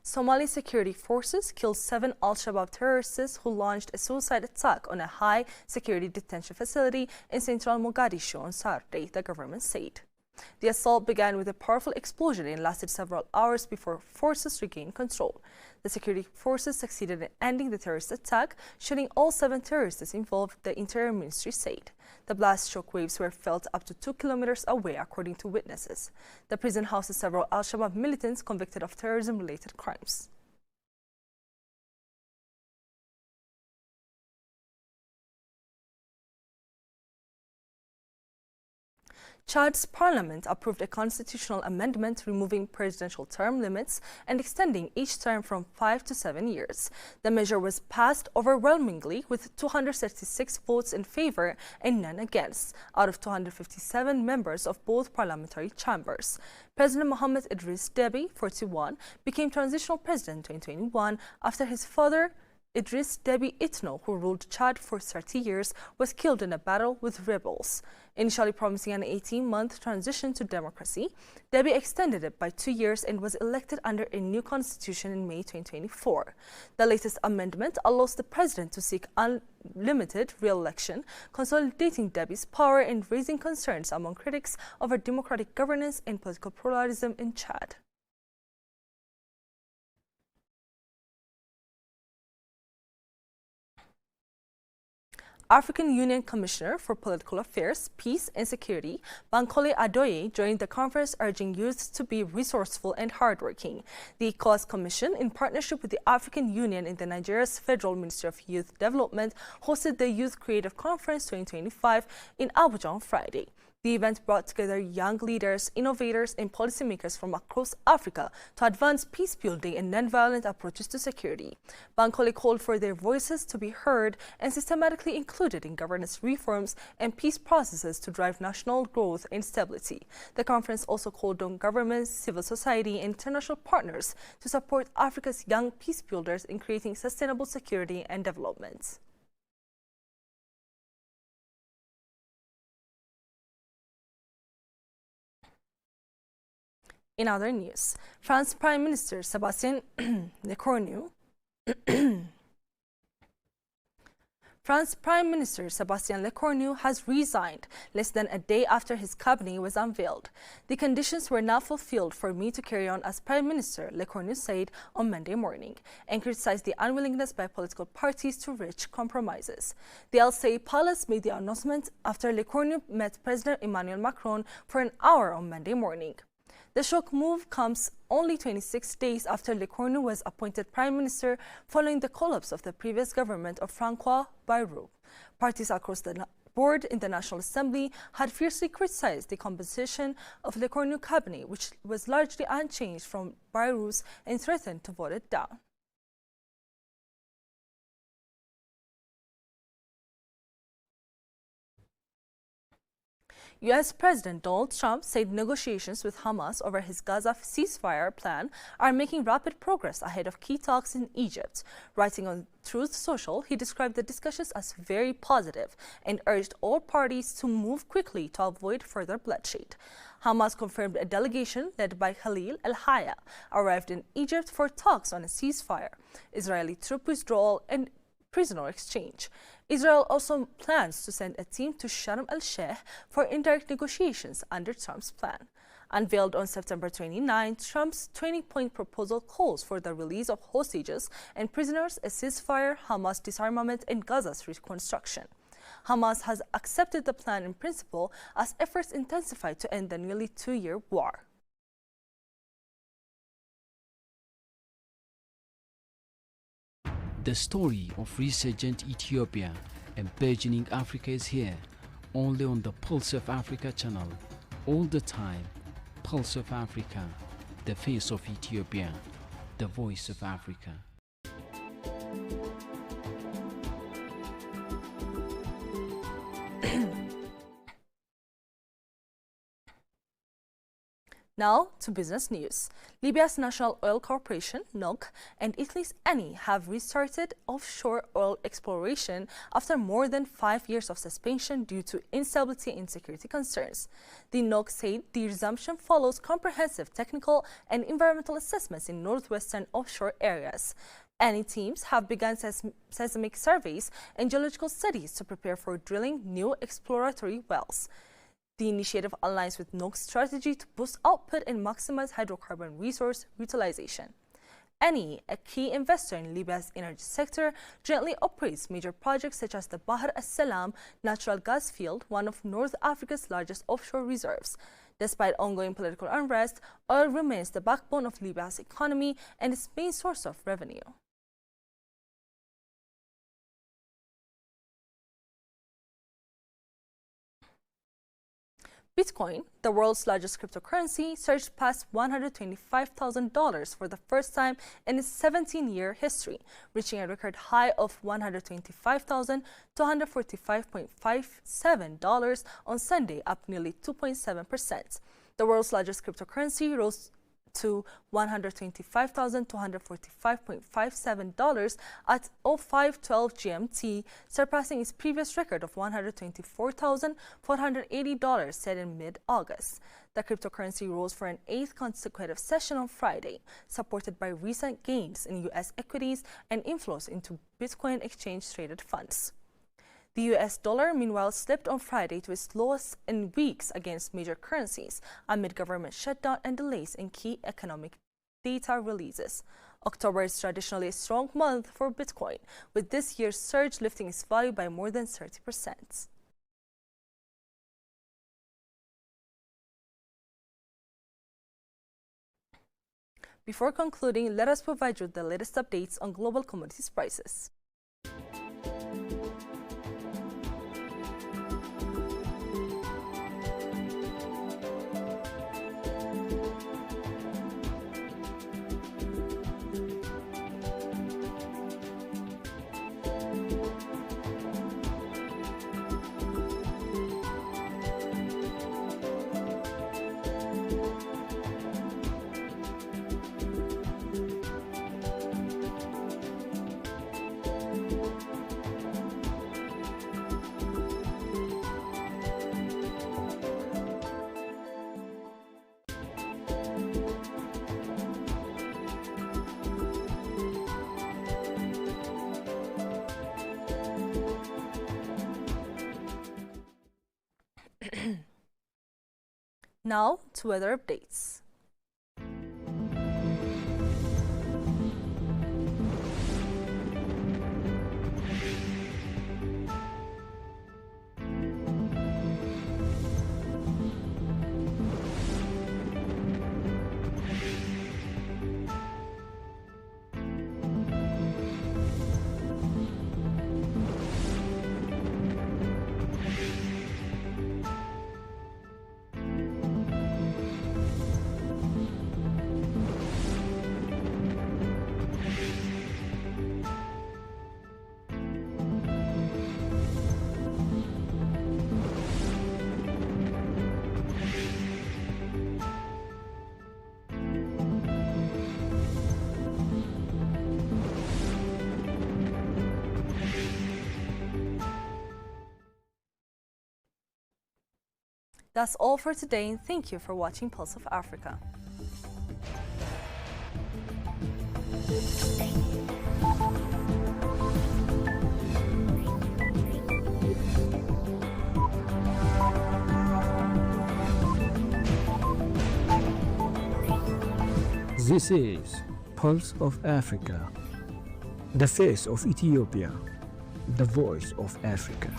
Somali security forces killed 7 Al-Shabab terrorists who launched a suicide attack on a high-security detention facility in central Mogadishu on Saturday, the government said. The assault began with a powerful explosion and lasted several hours before forces regained control. The security forces succeeded in ending the terrorist attack, shooting all 7 terrorists involved, the Interior Ministry said. The blast shockwaves were felt up to 2 kilometers away, according to witnesses. The prison houses several Al-Shabab militants convicted of terrorism-related crimes. Chad's parliament approved a constitutional amendment removing presidential term limits and extending each term from 5 to 7 years. The measure was passed overwhelmingly with 236 votes in favor and none against, out of 257 members of both parliamentary chambers. President Mohammed Idris Deby, 41, became transitional president in 2021 after his father, Idris Deby Itno, who ruled Chad for 30 years, was killed in a battle with rebels. Initially promising an 18-month transition to democracy, Deby extended it by 2 years and was elected under a new constitution in May 2024. The latest amendment allows the president to seek unlimited re-election, consolidating Deby's power and raising concerns among critics over democratic governance and political pluralism in Chad. African Union Commissioner for Political Affairs, Peace and Security, Bankole Adoye, joined the conference urging youth to be resourceful and hardworking. The ECOWAS Commission, in partnership with the African Union and the Nigeria's Federal Ministry of Youth Development, hosted the Youth Creative Conference 2025 in Abuja on Friday. The event brought together young leaders, innovators, and policymakers from across Africa to advance peace-building and nonviolent approaches to security. Bankole called for their voices to be heard and systematically included in governance reforms and peace processes to drive national growth and stability. The conference also called on governments, civil society, and international partners to support Africa's young peace builders in creating sustainable security and development. In other news, France Prime Minister Sébastien Lecornu has resigned less than a day after his cabinet was unveiled. The conditions were not fulfilled for me to carry on as Prime Minister, Lecornu said on Monday morning, and criticized the unwillingness by political parties to reach compromises. The Elysee Palace made the announcement after Lecornu met President Emmanuel Macron for an hour on Monday morning. The shock move comes only 26 days after Lecornu was appointed Prime Minister following the collapse of the previous government of Francois Bayrou. Parties across the board in the National Assembly had fiercely criticized the composition of Lecornu's cabinet, which was largely unchanged from Bayrou's, and threatened to vote it down. U.S. President Donald Trump said negotiations with Hamas over his Gaza ceasefire plan are making rapid progress ahead of key talks in Egypt. Writing on Truth Social, he described the discussions as very positive and urged all parties to move quickly to avoid further bloodshed. Hamas confirmed a delegation led by Khalil al-Hayya arrived in Egypt for talks on a ceasefire, Israeli troop withdrawal, and prisoner exchange. Israel also plans to send a team to Sharm el-Sheikh for indirect negotiations under Trump's plan. Unveiled on September 29, Trump's 20-point proposal calls for the release of hostages and prisoners, a ceasefire, Hamas disarmament, and Gaza's reconstruction. Hamas has accepted the plan in principle as efforts intensify to end the nearly 2-year war. The story of resurgent Ethiopia and burgeoning Africa is here, only on the Pulse of Africa channel. All the time, Pulse of Africa, the face of Ethiopia, the voice of Africa. Now to business news. Libya's National Oil Corporation, NOC, and Italy's Eni have restarted offshore oil exploration after more than 5 years of suspension due to instability and security concerns. The NOC said the resumption follows comprehensive technical and environmental assessments in northwestern offshore areas. Eni teams have begun seismic surveys and geological studies to prepare for drilling new exploratory wells. The initiative aligns with NOC's strategy to boost output and maximize hydrocarbon resource utilization. Eni, a key investor in Libya's energy sector, jointly operates major projects such as the Bahr al-Salam natural gas field, one of North Africa's largest offshore reserves. Despite ongoing political unrest, oil remains the backbone of Libya's economy and its main source of revenue. Bitcoin, the world's largest cryptocurrency, surged past $125,000 for the first time in its 17-year history, reaching a record high of $125,245.57 on Sunday, up nearly 2.7%. The world's largest cryptocurrency rose to $125,245.57 at 05:12 GMT, surpassing its previous record of $124,480 set in mid-August. The cryptocurrency rose for an 8th consecutive session on Friday, supported by recent gains in U.S. equities and inflows into Bitcoin exchange-traded funds. The U.S. dollar, meanwhile, slipped on Friday to its lowest in weeks against major currencies amid government shutdown and delays in key economic data releases. October is traditionally a strong month for Bitcoin, with this year's surge lifting its value by more than 30%. Before concluding, let us provide you with the latest updates on global commodities prices. Now to weather updates. That's all for today, and thank you for watching Pulse of Africa. This is Pulse of Africa, the face of Ethiopia, the voice of Africa.